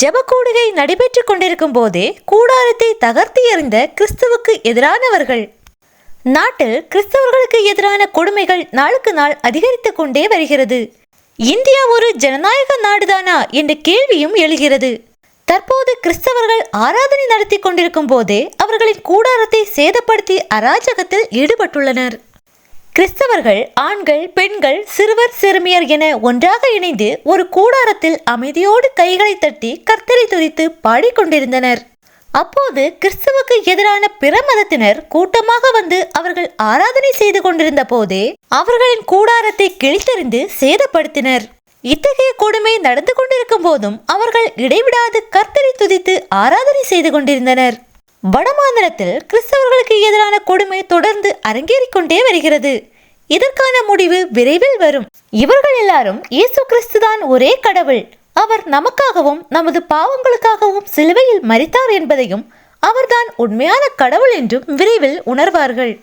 ஜெபக்கூடுகை நடைபெற்றுக் கொண்டிருக்கும் போதே கூடாரத்தை தகர்த்து எறிந்த கிறிஸ்துவுக்கு எதிரானவர்கள். நாட்டில் கிறிஸ்தவர்களுக்கு எதிரான கொடுமைகள் நாளுக்கு நாள் அதிகரித்துக் கொண்டே வருகிறது. இந்தியா ஒரு ஜனநாயக நாடுதானா என்ற கேள்வியும் எழுகிறது. தற்போது கிறிஸ்தவர்கள் ஆராதனை நடத்தி கொண்டிருக்கும் போதே அவர்களின் கூடாரத்தை சேதப்படுத்தி அராஜகத்தில் ஈடுபட்டுள்ளனர். கிறிஸ்தவர்கள் ஆண்கள், பெண்கள், சிறுவர், சிறுமியர் என ஒன்றாக இணைந்து ஒரு கூடாரத்தில் அமைதியோடு கைகளை தட்டி கர்த்தரை துதித்து பாடிக்கொண்டிருந்தனர். அப்போது கிறிஸ்துவுக்கு எதிரான பிற மதத்தினர் கூட்டமாக வந்து அவர்கள் ஆராதனை செய்து கொண்டிருந்த போதே அவர்களின் கூடாரத்தை கிழித்தெறிந்து சேதப்படுத்தினர். இத்தகைய கொடுமை நடந்து கொண்டிருக்கும் போதும் அவர்கள் இடைவிடாது கர்த்தரை துதித்து ஆராதனை செய்து கொண்டிருந்தனர். வடமாநிலத்தில் கிறிஸ்தவர்களுக்கு எதிரான கொடுமை தொடர்ந்து அரங்கேறிக் கொண்டே வருகிறது. இதற்கான முடிவு விரைவில் வரும். இவர்கள் எல்லாரும் இயேசு கிறிஸ்துதான் ஒரே கடவுள், அவர் நமக்காகவும் நமது பாவங்களுக்காகவும் சிலுவையில் மரித்தார் என்பதையும் அவர்தான் உண்மையான கடவுள் என்றும் விரைவில் உணர்வார்கள்.